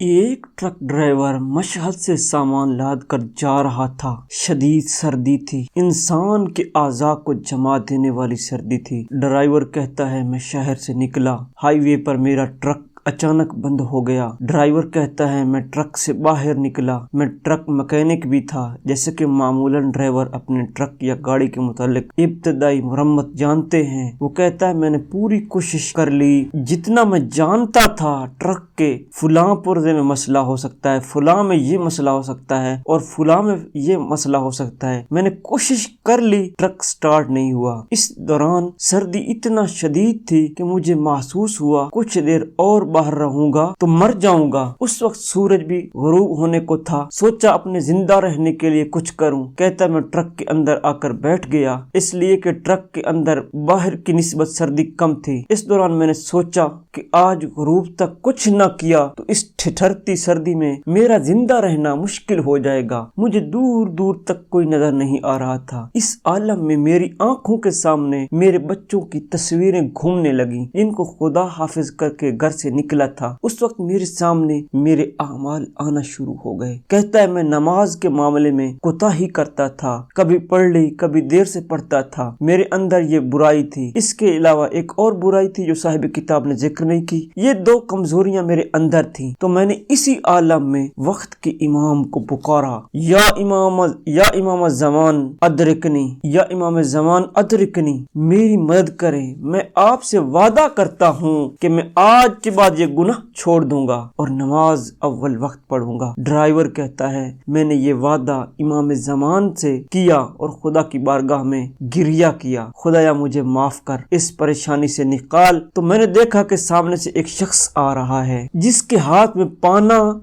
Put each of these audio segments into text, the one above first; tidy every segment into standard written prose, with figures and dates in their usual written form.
ایک truck driver مشہد سے سامان لاد کر جا رہا تھا۔ شدید سردی تھی، انسان کے اعضاء کو جما دینے والی سردی تھی۔ ڈرائیور کہتا ہے میں شہر سے نکلا، ہائی وے پر میرا ٹرک اچانک بند ہو گیا۔ ڈرائیور کہتا ہے میں ٹرک سے باہر نکلا، میں ٹرک مکینک بھی تھا، جیسے کہ معمولاً ڈرائیور اپنے ٹرک یا گاڑی کے متعلق ابتدائی مرمت جانتے ہیں۔ وہ کہتا ہے میں نے پوری کوشش کر لی جتنا میں جانتا تھا۔ ٹرک کے فلاں پرزے میں مسئلہ ہو سکتا ہے، فلاں میں یہ مسئلہ ہو سکتا ہے اور فلاں میں یہ مسئلہ ہو سکتا ہے۔ میں نے کوشش کر لی، ٹرک سٹارٹ نہیں ہوا۔ اس دوران سردی اتنا شدید تھی کہ مجھے محسوس ہوا کچھ دیر اور باہر رہوں گا تو مر جاؤں گا۔ اس وقت سورج بھی غروب ہونے کو تھا۔ سوچا اپنے زندہ رہنے کے لیے کچھ کروں۔ کہتا میں ٹرک کے اندر آ کر بیٹھ گیا، اس لیے کہ ٹرک کے اندر باہر کی نسبت سردی کم تھی۔ اس دوران میں نے سوچا کہ آج غروب تک کچھ نہ کیا تو اس ٹھٹھرتی سردی میں میرا زندہ رہنا مشکل ہو جائے گا۔ مجھے دور دور تک کوئی نظر نہیں آ رہا تھا۔ اس عالم میں میری آنکھوں کے سامنے میرے بچوں کی تصویریں گھومنے لگیں جن کو خدا حافظ کر کے گھر سے نکلا تھا۔ اس وقت میرے سامنے میرے اعمال آنا شروع ہو گئے۔ کہتا ہے میں نماز کے معاملے میں کوتاہی کرتا تھا، کبھی پڑھ لی کبھی دیر سے پڑھتا تھا۔ میرے اندر یہ برائی تھی۔ اس کے علاوہ ایک اور برائی تھی جو صاحب کتاب نے ذکر نہیں کی۔ یہ دو کمزوریاں میرے اندر تھیں۔ تو میں نے اسی عالم میں وقت کے امام کو پکارا، یا امام زمان ادرکنی، یا امام زمان ادرکنی، میری مدد کریں۔ میں آپ سے وعدہ کرتا ہوں کہ میں آج کے بعد یہ گناہ چھوڑ دوں گا اور نماز اول وقت پڑھوں گا۔ ڈرائیور کہتا ہے میں نے یہ وعدہ امام زمان سے کیا اور خدا کی بارگاہ میں گریہ کیا، خدایا مجھے معاف کر، اس پریشانی سے نکال۔ تو میں نے دیکھا کہ سامنے سے ایک شخص آ رہا ہے جس کے ہاتھ میں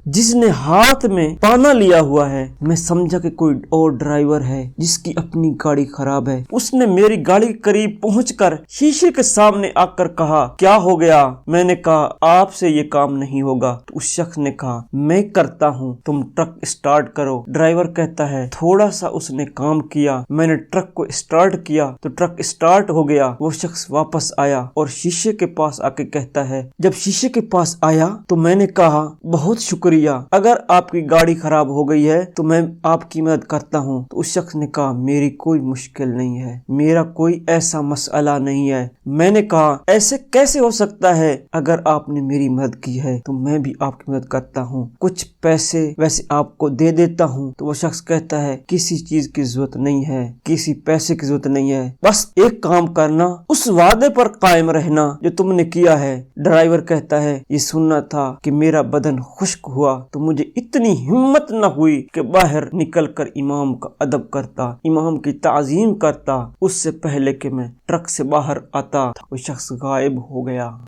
جس نے ہاتھ میں پانا لیا ہوا ہے۔ میں سمجھا کہ کوئی اور ڈرائیور ہے جس کی اپنی گاڑی خراب ہے۔ اس نے میری گاڑی کے قریب پہنچ کر شیشے کے سامنے آ کر کہا کیا ہو گیا؟ میں نے کہا آپ سے یہ کام نہیں ہوگا۔ تو اس شخص نے کہا میں کرتا ہوں، تم ٹرک اسٹارٹ کرو۔ ڈرائیور کہتا ہے تھوڑا سا اس نے کام کیا، میں نے ٹرک کو اسٹارٹ کیا تو ٹرک اسٹارٹ ہو گیا۔ وہ شخص واپس آیا اور شیشے کے پاس آ کے کہتا ہے جب شیشے کے پاس آیا تو میں نے کہا بہت شکریہ، اگر آپ کی گاڑی خراب ہو گئی ہے تو میں آپ کی مدد کرتا ہوں۔ تو اس شخص نے کہا میری کوئی مشکل نہیں ہے، میرا کوئی ایسا مسئلہ نہیں ہے۔ میں نے کہا ایسے کیسے ہو سکتا ہے؟ اگر آپ نے میری مدد کی ہے تو میں بھی آپ کی مدد کرتا ہوں، کچھ پیسے ویسے آپ کو دے دیتا ہوں۔ تو وہ شخص کہتا ہے کسی چیز کی ضرورت نہیں ہے، کسی پیسے کی ضرورت نہیں ہے، بس ایک کام کرنا، اس وعدے پر قائم رہنا جو تم نے کیا ہے۔ ڈرائیور کہتا ہے یہ سننا تھا کہ میرا بدن خشک ہوا تو مجھے اتنی ہمت نہ ہوئی کہ باہر نکل کر امام کا ادب کرتا، امام کی تعظیم کرتا، اس سے پہلے کہ میں ٹرک سے باہر آتا۔ وہ شخص غائب ہو گیا۔